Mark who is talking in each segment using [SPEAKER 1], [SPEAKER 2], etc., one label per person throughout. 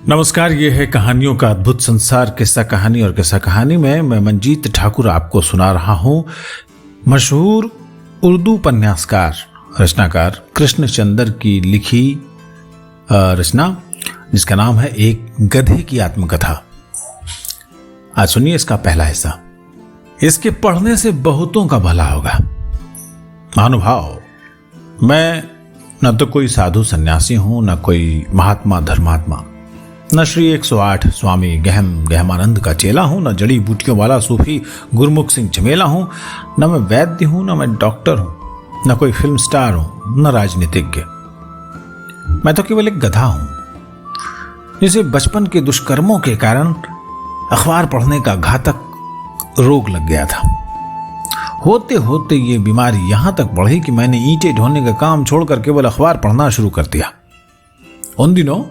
[SPEAKER 1] नमस्कार, ये है कहानियों का अद्भुत संसार किस्सा कहानी। और किस्सा कहानी में मैं मंजीत ठाकुर आपको सुना रहा हूं मशहूर उर्दू उपन्यासकार रचनाकार कृष्णचंद्र की लिखी रचना जिसका नाम है एक गधे की आत्मकथा। आज सुनिए इसका पहला हिस्सा। इसके पढ़ने से बहुतों का भला होगा। महानुभाव, मैं न तो कोई साधु सन्यासी हूं, न कोई महात्मा धर्मात्मा, न श्री 108 स्वामी गहमानंद का चेला हूं, न जड़ी बूटियों वाला सूफी गुरमुख सिंह झमेला हूं, न मैं वैद्य हूं, न मैं डॉक्टर हूं, न कोई फिल्म स्टार हूं, न राजनीतिज्ञ। मैं तो केवल एक गधा हूं जिसे बचपन के दुष्कर्मों के कारण अखबार पढ़ने का घातक रोग लग गया था। होते होते ये बीमारी यहां तक बढ़ी कि मैंने ईंटें ढोने का काम छोड़कर केवल अखबार पढ़ना शुरू कर दिया। उन दिनों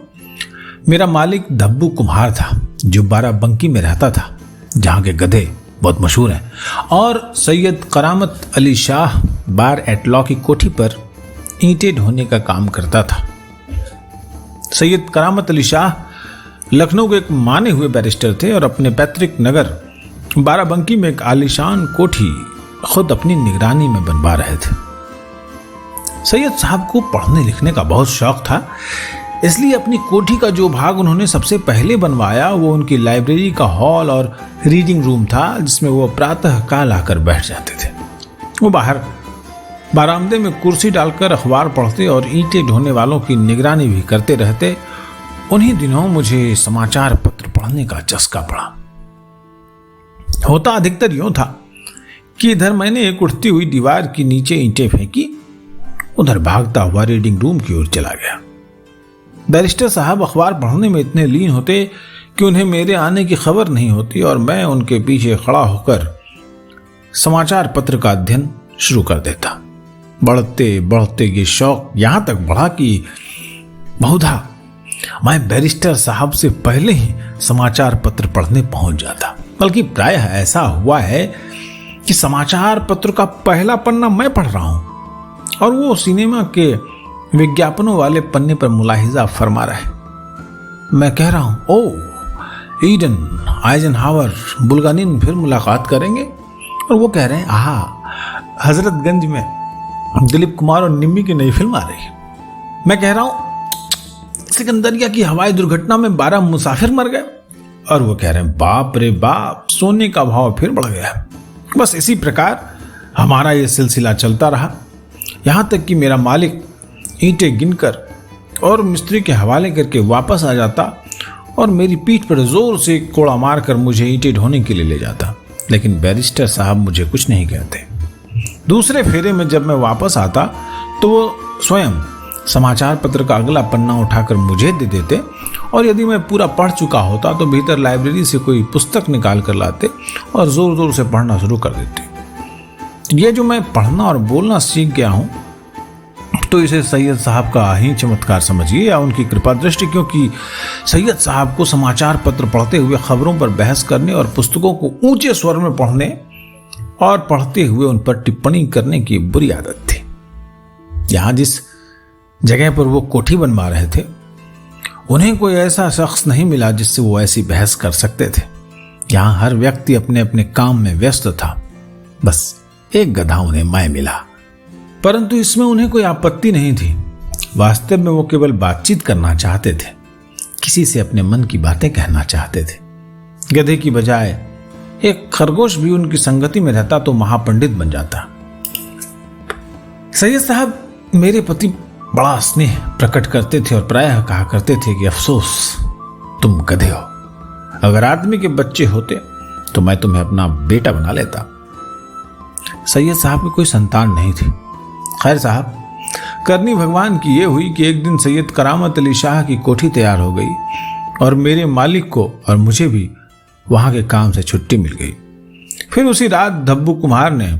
[SPEAKER 1] मेरा मालिक धब्बू कुम्हार था जो बाराबंकी में रहता था, जहां के गधे बहुत मशहूर हैं, और सैयद करामत अली शाह बार एट लॉ की कोठी पर ईंटें ढोने का काम करता था। सैयद करामत अली शाह लखनऊ के एक माने हुए बैरिस्टर थे और अपने पैतृक नगर बाराबंकी में एक आलीशान कोठी खुद अपनी निगरानी में बनवा रहे थे। सैयद साहब को पढ़ने लिखने का बहुत शौक था, इसलिए अपनी कोठी का जो भाग उन्होंने सबसे पहले बनवाया वो उनकी लाइब्रेरी का हॉल और रीडिंग रूम था, जिसमें वो प्रातः काल आकर बैठ जाते थे। वो बाहर बारामदे में कुर्सी डालकर अखबार पढ़ते और ईंटें ढोने वालों की निगरानी भी करते रहते। उन्हीं दिनों मुझे समाचार पत्र पढ़ने का चस्का पड़ा। होता अधिकतर यूं था कि इधर मैंने एक उठती हुई दीवार की नीचे ईंटें फेंकी, उधर भागता हुआ रीडिंग रूम की ओर चला गया। बैरिस्टर साहब अखबार पढ़ने में इतने लीन होते कि उन्हें मेरे आने की खबर नहीं होती और मैं उनके पीछे खड़ा होकर समाचार पत्र का अध्ययन शुरू कर देता। बढ़ते बढ़ते ये शौक यहां तक बढ़ा कि बहुधा मैं बैरिस्टर साहब से पहले ही समाचार पत्र पढ़ने पहुंच जाता। बल्कि प्रायः ऐसा हुआ है कि समाचार पत्र का पहला पन्ना मैं पढ़ रहा हूं और वो सिनेमा के विज्ञापनों वाले पन्ने पर मुलाहिजा फरमा रहा है। मैं कह रहा हूं, ओ ईडन आइजनहावर बुल्गानिन फिर मुलाकात करेंगे, और वो कह रहे हैं, आहा हजरतगंज में दिलीप कुमार और निम्मी की नई फिल्म आ रही है। मैं कह रहा हूं सिकंदरिया की हवाई दुर्घटना में 12 मुसाफिर मर गए, और वो कह रहे हैं, बाप रे बाप सोने का भाव फिर बढ़ गया। बस इसी प्रकार हमारा ये सिलसिला चलता रहा, यहां तक कि मेरा मालिक ईंटें गिनकर और मिस्त्री के हवाले करके वापस आ जाता और मेरी पीठ पर जोर से कोड़ा मारकर मुझे ईंटें ढोने के लिए ले जाता। लेकिन बैरिस्टर साहब मुझे कुछ नहीं कहते। दूसरे फेरे में जब मैं वापस आता तो वो स्वयं समाचार पत्र का अगला पन्ना उठाकर मुझे दे देते, और यदि मैं पूरा पढ़ चुका होता तो भीतर लाइब्रेरी से कोई पुस्तक निकाल कर लाते और जोर जोर से पढ़ना शुरू कर देते। ये जो मैं पढ़ना और बोलना सीख गया हूं, तो इसे सैयद साहब का ही चमत्कार समझिए या उनकी कृपा दृष्टि, क्योंकि सैयद साहब को समाचार पत्र पढ़ते हुए खबरों पर बहस करने और पुस्तकों को ऊंचे स्वर में पढ़ने और पढ़ते हुए उन पर टिप्पणी करने की बुरी आदत थी। यहां जिस जगह पर वो कोठी बनवा रहे थे, उन्हें कोई ऐसा शख्स नहीं मिला जिससे वो ऐसी बहस कर सकते थे। यहां हर व्यक्ति अपने अपने काम में व्यस्त था। बस एक गधा उन्हें मैं मिला, परंतु इसमें उन्हें कोई आपत्ति नहीं थी। वास्तव में वो केवल बातचीत करना चाहते थे, किसी से अपने मन की बातें कहना चाहते थे। गधे की बजाय एक खरगोश भी उनकी संगति में रहता तो महापंडित बन जाता। सैयद साहब मेरे प्रति बड़ा स्नेह प्रकट करते थे और प्रायः कहा करते थे कि अफसोस तुम गधे हो, अगर आदमी के बच्चे होते तो मैं तुम्हें अपना बेटा बना लेता। सैयद साहब की कोई संतान नहीं थी। खैर साहब, करनी भगवान की ये हुई कि एक दिन सैयद करामत अली शाह की कोठी तैयार हो गई और मेरे मालिक को और मुझे भी वहां के काम से छुट्टी मिल गई। फिर उसी रात धब्बू कुम्हार ने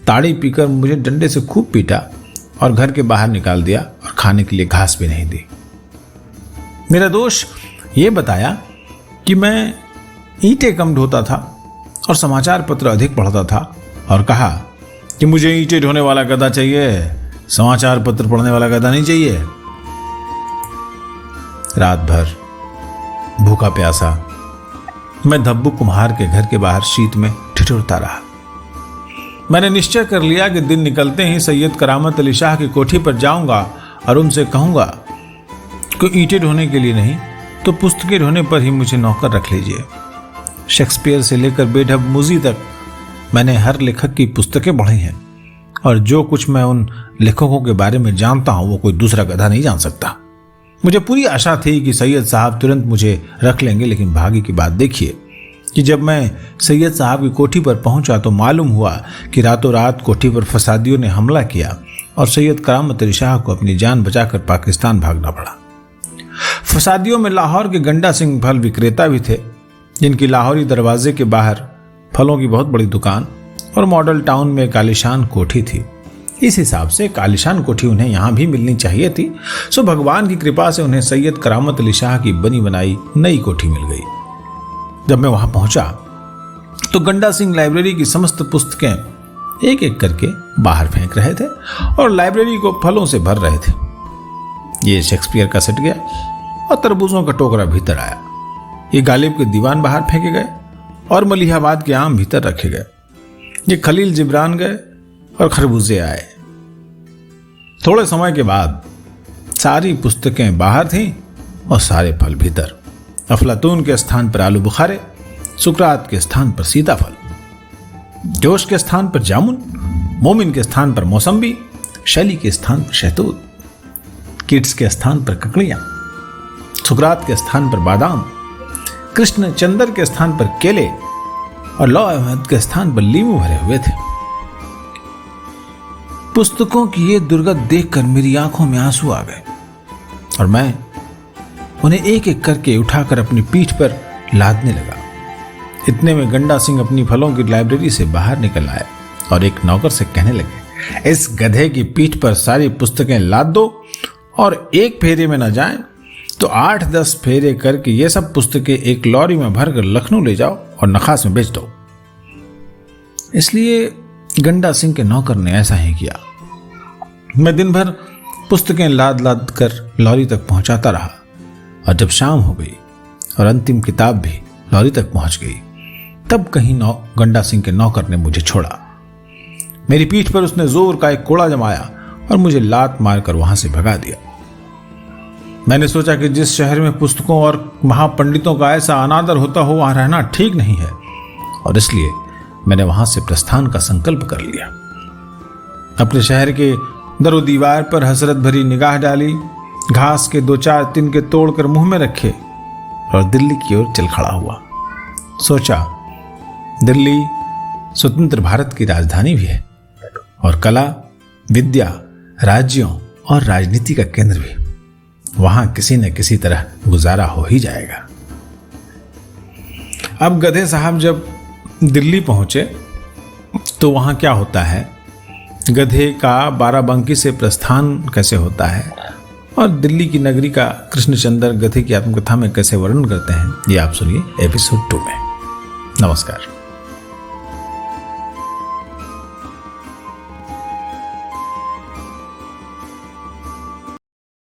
[SPEAKER 1] ताड़ी पीकर मुझे डंडे से खूब पीटा और घर के बाहर निकाल दिया और खाने के लिए घास भी नहीं दी। मेरा दोष ये बताया कि मैं ईंटें कम ढोता था और समाचार पत्र अधिक पढ़ता था, और कहा कि मुझे ईंटें ढोने वाला गधा चाहिए, समाचार पत्र पढ़ने वाला गधा नहीं चाहिए। रात भर भूखा प्यासा मैं धब्बू कुम्हार के घर के बाहर शीत में ठिठुरता रहा। मैंने निश्चय कर लिया कि दिन निकलते ही सैयद करामत अली शाह की कोठी पर जाऊंगा और उनसे कहूंगा कि ईंटें ढोने के लिए नहीं तो पुस्तकें ढोने पर ही मुझे नौकर रख लीजिए। शेक्सपियर से लेकर बेढब मुजी तक मैंने हर लेखक की पुस्तकें पढ़ी हैं और जो कुछ मैं उन लेखकों के बारे में जानता हूं वो कोई दूसरा गधा नहीं जान सकता। मुझे पूरी आशा थी कि सैयद साहब तुरंत मुझे रख लेंगे, लेकिन भाग्य की बात देखिए कि जब मैं सैयद साहब की कोठी पर पहुंचा तो मालूम हुआ कि रातों रात कोठी पर फसादियों ने हमला किया और सैयद करामत अली शाह को अपनी जान बचाकर पाकिस्तान भागना पड़ा। फसादियों में लाहौर के गंडा सिंह फल विक्रेता भी थे, जिनकी लाहौरी दरवाजे के बाहर फलों की बहुत बड़ी दुकान और मॉडल टाउन में एक आलीशान कोठी थी। इस हिसाब से एक आलीशान कोठी उन्हें यहां भी मिलनी चाहिए थी, सो भगवान की कृपा से उन्हें सैयद करामत अली शाह की बनी बनाई नई कोठी मिल गई। जब मैं वहां पहुंचा तो गंडा सिंह लाइब्रेरी की समस्त पुस्तकें एक एक करके बाहर फेंक रहे थे और लाइब्रेरी को फलों से भर रहे थे। ये शेक्सपियर का सेट गया और तरबूजों का टोकरा भीतर आया। ये गालिब के दीवान बाहर फेंके गए और मलिहाबाद के आम भीतर रखे गए। ये खलील जिब्रान गए और खरबूजे आए। थोड़े समय के बाद सारी पुस्तकें बाहर थीं और सारे फल भीतर। अफलातून के स्थान पर आलू बुखारे, सुकरात के स्थान पर सीताफल, जोश के स्थान पर जामुन, मोमिन के स्थान पर मौसम्बी, शैली के स्थान पर शहतूत, किट्स के स्थान पर ककड़ियां, सुकरात के स्थान पर बादाम, कृष्ण चंद्र के स्थान पर केले और लौ अहमद के स्थान पर लीमू भरे हुए थे। पुस्तकों की ये दुर्गत देखकर मेरी आंखों में आंसू आ गए और मैं उन्हें एक एक करके उठाकर अपनी पीठ पर लादने लगा। इतने में गंडा सिंह अपनी फलों की लाइब्रेरी से बाहर निकल आए और एक नौकर से कहने लगे, इस गधे की पीठ पर सारी पुस्तकें लाद दो और एक फेरे में न जाएं तो 8-10 फेरे करके ये सब पुस्तकें एक लॉरी में भरकर लखनऊ ले जाओ और नखास में बेच दो। इसलिए गंडा सिंह के नौकर ने ऐसा ही किया। मैं दिन भर पुस्तकें लाद लाद कर लॉरी तक पहुंचाता रहा और जब शाम हो गई और अंतिम किताब भी लॉरी तक पहुंच गई तब कहीं गंडा सिंह के नौकर ने मुझे छोड़ा। मेरी पीठ पर उसने जोर का एक कोड़ा जमाया और मुझे लात मारकर वहां से भगा दिया। मैंने सोचा कि जिस शहर में पुस्तकों और महापंडितों का ऐसा अनादर होता हो वहां रहना ठीक नहीं है और इसलिए मैंने वहां से प्रस्थान का संकल्प कर लिया। अपने शहर के दरो दीवार पर हसरत भरी निगाह डाली, घास के 2-4 तिनके तोड़कर मुंह में रखे और दिल्ली की ओर चल खड़ा हुआ। सोचा दिल्ली स्वतंत्र भारत की राजधानी भी है और कला, विद्या, राज्यों और राजनीति का केंद्र भी। वहां किसी न किसी तरह गुजारा हो ही जाएगा। अब गधे साहब जब दिल्ली पहुंचे तो वहां क्या होता है, गधे का बाराबंकी से प्रस्थान कैसे होता है और दिल्ली की नगरी का कृष्णचंद्र गधे की आत्मकथा में कैसे वर्णन करते हैं, ये आप सुनिए एपिसोड 2 में। नमस्कार।